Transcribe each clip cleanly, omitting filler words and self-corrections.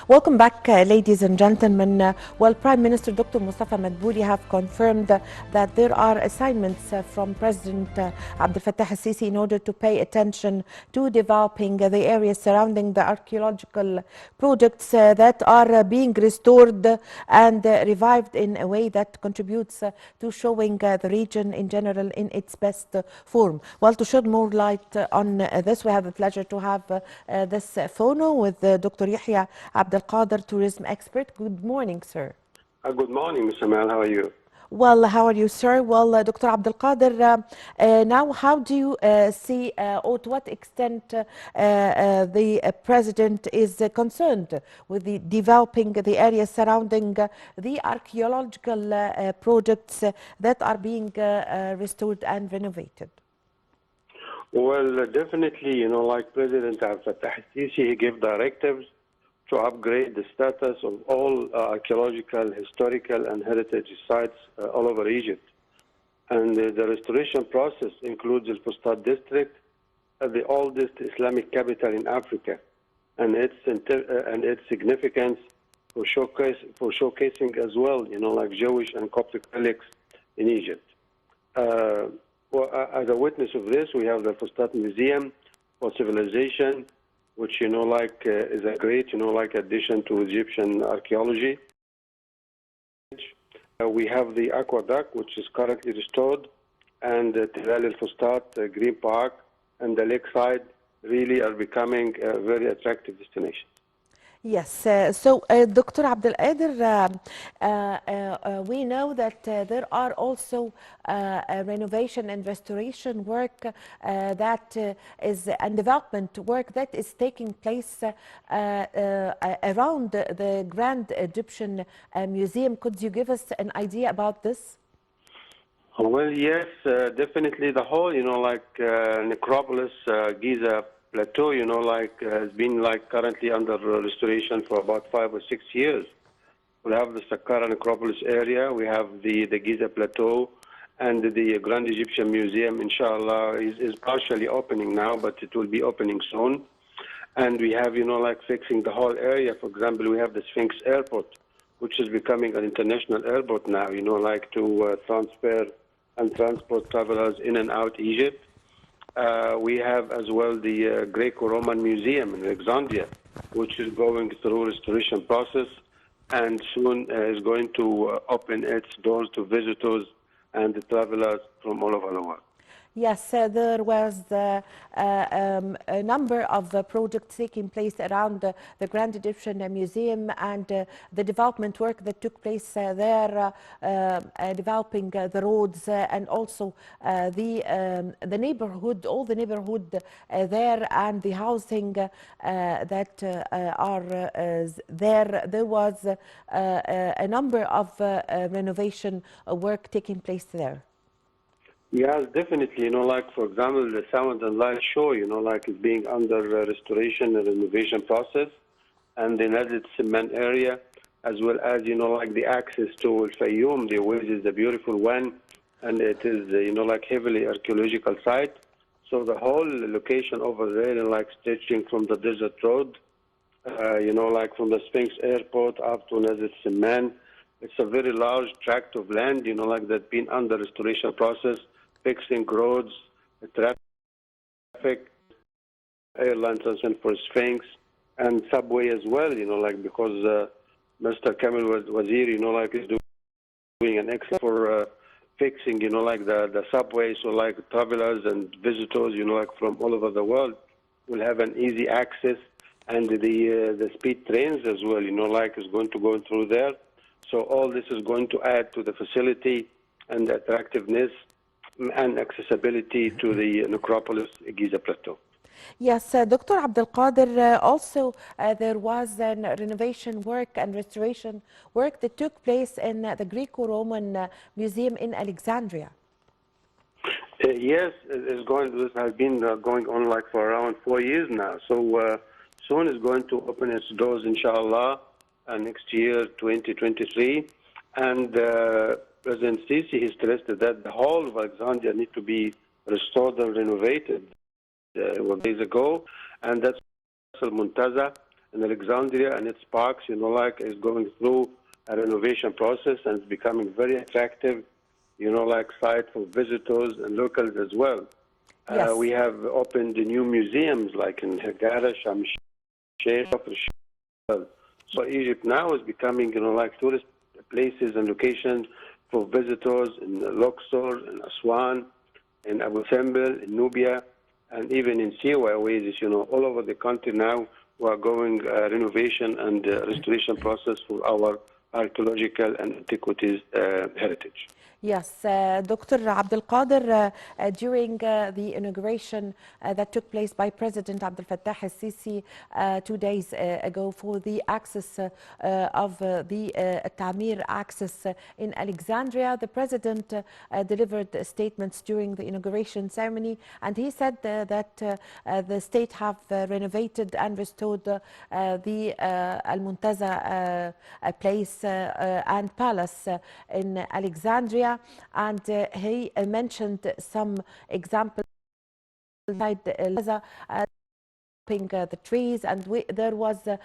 Welcome back, ladies and gentlemen. Well, Prime Minister Dr. Mustafa Madbouli have confirmed that there are assignments from President Abdel Fattah al-Sisi in order to pay attention to developing the areas surrounding the archaeological projects that are being restored and revived in a way that contributes to showing the region in general in its best form. Well, to shed more light on this, we have the pleasure to have this phono with Dr. Yehia Abdel, Qader, tourism expert. Good morning, sir. Good morning, Mr. Mal. How are you? Well, how are you, sir? Well, Dr. Abdel Qader, now how do you see or to what extent the president is concerned with the developing the areas surrounding the archaeological projects that are being restored and renovated? Well, definitely, like President Abdel Fattah al-Sisi, he gave directives to upgrade the status of all archaeological, historical, and heritage sites all over Egypt. And the restoration process includes the Fustat district, the oldest Islamic capital in Africa, and its significance for showcasing as well, like Jewish and Coptic relics in Egypt. As a witness of this, we have the Fustat Museum for Civilization, which, is a great, addition to Egyptian archaeology. We have the aqueduct, which is currently restored, and Tilal al-Fustat Green Park and the lakeside really are becoming a very attractive destination. Yes, so Dr. Abdel Qader, we know that there are also renovation and restoration work and development work that is taking place around the Grand Egyptian Museum. Could you give us an idea about this? Well, yes, definitely the whole, necropolis, Giza Plateau, has been currently under restoration for about 5 or 6 years. We have the Saqqara necropolis area, we have the Giza Plateau, and the Grand Egyptian Museum, inshallah, is partially opening now, but it will be opening soon. And we have, fixing the whole area. For example, we have the Sphinx Airport, which is becoming an international airport now, to transfer and transport travelers in and out Egypt. We have as well the Greco-Roman Museum in Alexandria, which is going through restoration process and soon is going to open its doors to visitors and the travelers from all over the world. Yes, there was a number of projects taking place around the Grand Egyptian Museum and the development work that took place there, developing the roads and also the neighborhood, all the neighborhood there and the housing that are there. There was a number of renovation work taking place there. Yes, definitely. For example, the Sound and Light Show, is being under restoration and renovation process, and the Nazit Cement area, as well as, the access to Al Fayoum, which is a beautiful one, and it is, heavily archaeological site. So the whole location over there, stretching from the desert road, from the Sphinx Airport up to Nazit Cement, it's a very large tract of land, that's been under restoration process, fixing roads, traffic, airline transit for Sphinx, and subway as well, because Mr. Kamil Wazir, is doing an excellent for fixing, the subway, so travelers and visitors, from all over the world will have an easy access, and the speed trains as well, is going to go through there. So all this is going to add to the facility and the attractiveness and accessibility to the necropolis Giza Plateau. Yes, Dr. Abdel Qader, also there was renovation work and restoration work that took place in the Greco-Roman Museum in Alexandria. Yes, this has been going on for around 4 years now. So soon it's going to open its doors, inshallah, next year, 2023. And President Sisi has stressed that the whole of Alexandria need to be restored and renovated days ago, and that's Al Muntaza in Alexandria and its parks, like is going through a renovation process and it's becoming very attractive, like site for visitors and locals as well. Yes. We have opened the new museums like in Qader, Sharm el-Sheikh. So Egypt now is becoming, like tourist places and locations for visitors in Luxor, in Aswan, in Abu Simbel, in Nubia, and even in Siwa oasis, all over the country now we are going renovation and restoration process for our archaeological and antiquities heritage. Yes, Dr. Abdel Qader, during the inauguration that took place by President Abdel Fattah al-Sisi 2 days ago for the access of the Tamir access in Alexandria, the President delivered statements during the inauguration ceremony, and he said that the state have renovated and restored the Al-Muntaza place and palace in Alexandria. And he mentioned some examples inside the trees, and there was a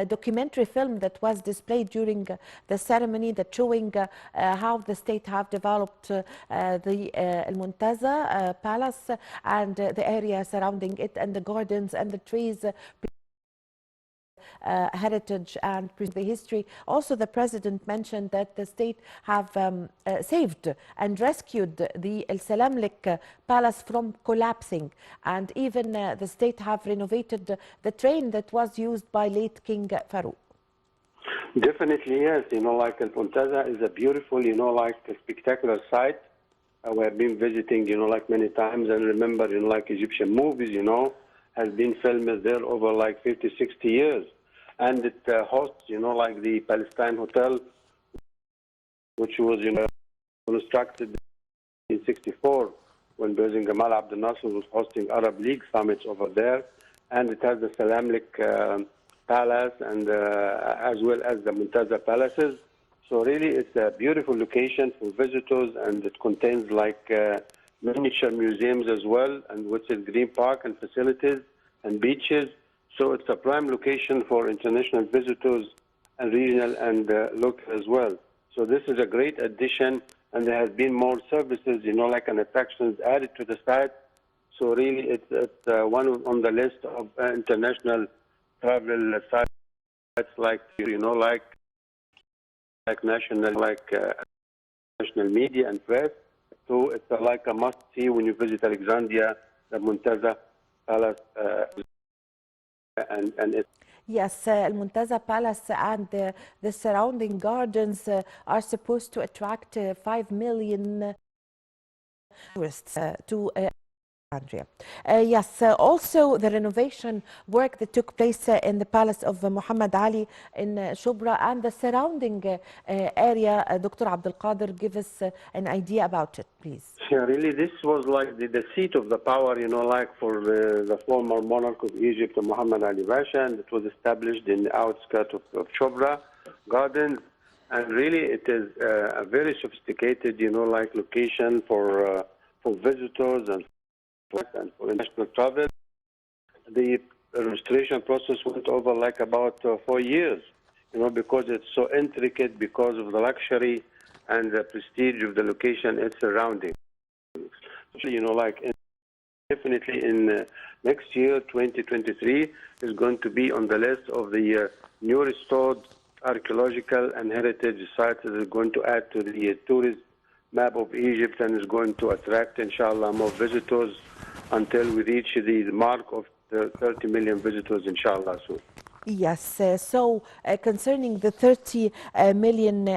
documentary film that was displayed during the ceremony that showing how the state have developed the Al-Muntaza palace and the area surrounding it and the gardens and the trees. Heritage and the history. Also, the president mentioned that the state have saved and rescued the El Salamlik palace from collapsing, and even the state have renovated the train that was used by late King Farouk. Definitely, yes. Like El Muntaza is a beautiful, like a spectacular site. We have been visiting, like many times, and remember, like Egyptian movies, has been filmed there over like 50, 60 years. And it hosts, like the Palestine Hotel, which was, constructed in '64 when President Gamal Abdel Nasser was hosting Arab League summits over there. And it has the Salamlik Palace and as well as the Muntaza Palaces. So really, it's a beautiful location for visitors, and it contains like miniature museums as well, and which is green park and facilities and beaches. So it's a prime location for international visitors and regional and local as well. So this is a great addition, and there has been more services, like an attractions added to the site. So really, it's one on the list of international travel sites, like national media and press. So it's like a must-see when you visit Alexandria, the Muntaza Palace. And it. Yes, Al-Muntaza Palace and the surrounding gardens are supposed to attract 5 million tourists to Alexandria. Yes, also the renovation work that took place in the palace of Muhammad Ali in Shubra and the surrounding area. Dr. Abdel Qader, give us an idea about it, please. Yeah, really, this was like the seat of the power, like for the former monarch of Egypt, Muhammad Ali Pasha, and it was established in the outskirts of Shubra Gardens. And really, it is a very sophisticated, like location for visitors and for international travel. The restoration process went over like about 4 years, because it's so intricate because of the luxury and the prestige of the location it's surrounding. Definitely in next year, 2023, is going to be on the list of the new restored archaeological and heritage sites that are going to add to the tourist map of Egypt, and is going to attract, inshallah, more visitors until we reach the mark of the 30 million visitors, inshallah, soon. Yes, so concerning the 30 million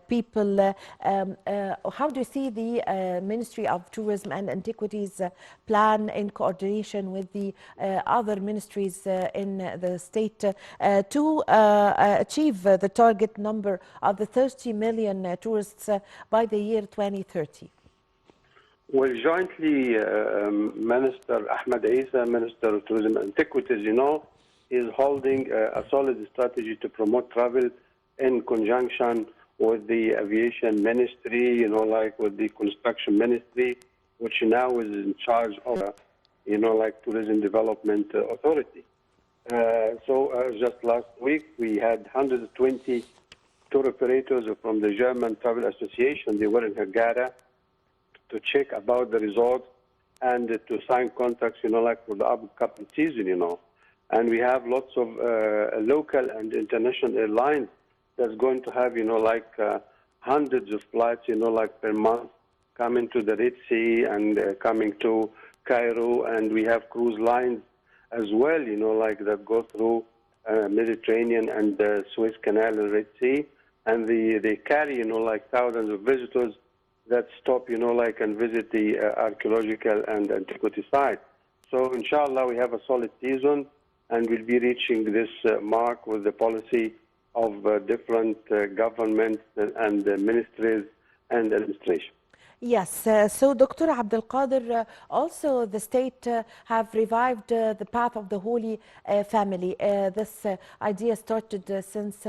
people, how do you see the Ministry of Tourism and Antiquities plan in coordination with the other ministries in the state to achieve the target number of the 30 million tourists by the year 2030? Well, jointly, Minister Ahmed Isa, Minister of Tourism and Antiquities, is holding a solid strategy to promote travel in conjunction with the aviation ministry, like with the construction ministry, which now is in charge of, like Tourism Development Authority. Just last week, we had 120 tour operators from the German Travel Association. They were in Hurghada to check about the results and to sign contracts, like for the upcoming season, And we have lots of local and international airlines that's going to have, hundreds of flights, per month coming to the Red Sea and coming to Cairo. And we have cruise lines as well, that go through Mediterranean and the Suez Canal and Red Sea. And they carry, thousands of visitors that stop, and visit the archaeological and antiquity sites. So, inshallah, we have a solid season, and we'll be reaching this mark with the policy of different governments and ministries and administration. Yes, so Dr. Abdel Qader, also the state have revived the path of the Holy Family. This idea started since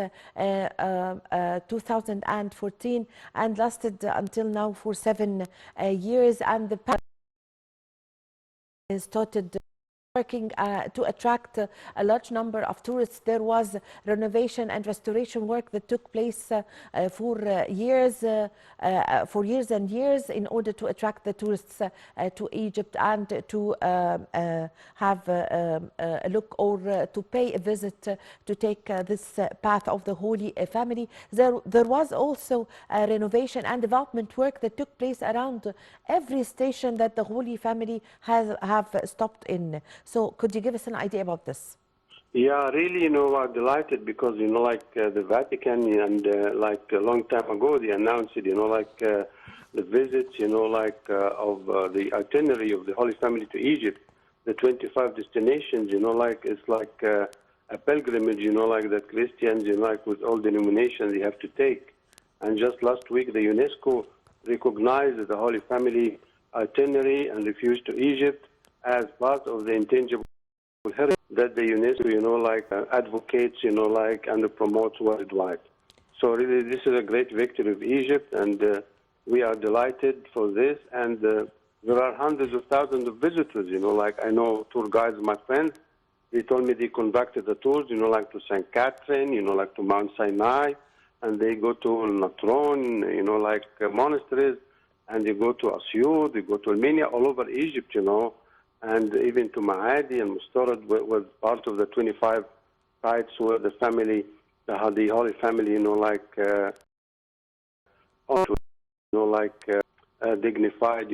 2014 and lasted until now for 7 years, and the path started working to attract a large number of tourists. There was renovation and restoration work that took place for years and years in order to attract the tourists to Egypt and to have a look or to pay a visit to take this path of the Holy Family. There was also renovation and development work that took place around every station that the Holy Family have stopped in. So could you give us an idea about this? Yeah, really, I'm delighted because, the Vatican and like a long time ago, they announced it, the visits, of the itinerary of the Holy Family to Egypt, the 25 destinations, it's like a pilgrimage, that Christians, with all denominations, they have to take. And just last week, the UNESCO recognized the Holy Family itinerary and refused to Egypt as part of the intangible heritage that the UNESCO, advocates, and promotes worldwide. So really, this is a great victory of Egypt, and we are delighted for this. And there are hundreds of thousands of visitors, I know tour guides, my friends, they told me they conducted the tours, to St. Catherine, to Mount Sinai, and they go to Natron, monasteries, and they go to Asyut, they go to Armenia, all over Egypt, and even to Maadi and Mustarad was part of the 25 sites where the family, the Holy Family, dignified,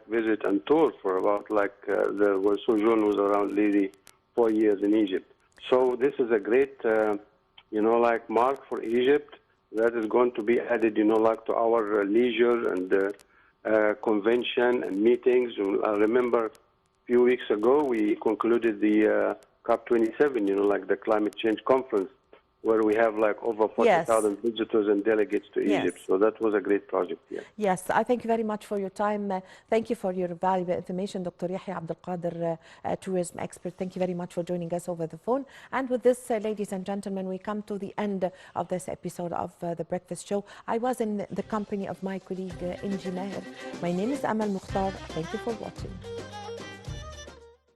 visit and tour for about the sojourn was around really 4 years in Egypt. So this is a great, mark for Egypt that is going to be added, to our leisure and convention and meetings. I remember a few weeks ago, we concluded the COP27, the climate change conference, where we have over 40,000 visitors and delegates to Egypt. So that was a great project. Yes, I thank you very much for your time. Thank you for your valuable information, Dr. Yehia Abdel Qader, tourism expert. Thank you very much for joining us over the phone. And with this, ladies and gentlemen, we come to the end of this episode of The Breakfast Show. I was in the company of my colleague, Inji Maher. My name is Amal Mukhtar. Thank you for watching.